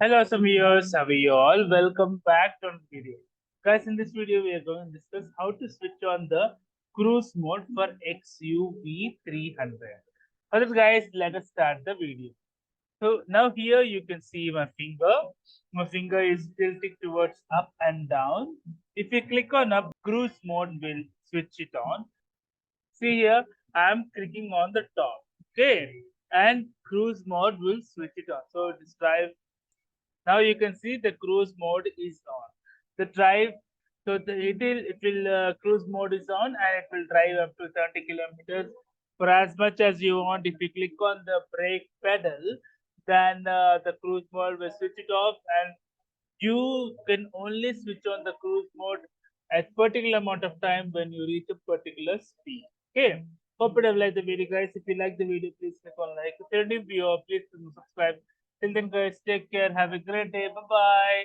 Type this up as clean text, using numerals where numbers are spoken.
Hello, some viewers. How are you all? Welcome back to the video. Guys, in this video, we are going to discuss how to switch on the cruise mode for XUV 300. Alright, guys, let us start the video. So now here you can see my finger. My finger is tilting towards up and down. If you click on up, cruise mode will switch it on. See here, I am clicking on the top. Okay, and cruise mode will switch it on. So just drive. Now you can see the cruise mode is on. The drive, so it will cruise mode is on and it will drive up to 30 kilometers for as much as you want. If you click on the brake pedal, then the cruise mode will switch it off, and you can only switch on the cruise mode at particular amount of time when you reach a particular speed. Okay. Hope you have liked the video, guys. If you like the video, please click on like. If you're new viewer, please subscribe. Till then, guys, take care. Have a great day. Bye bye.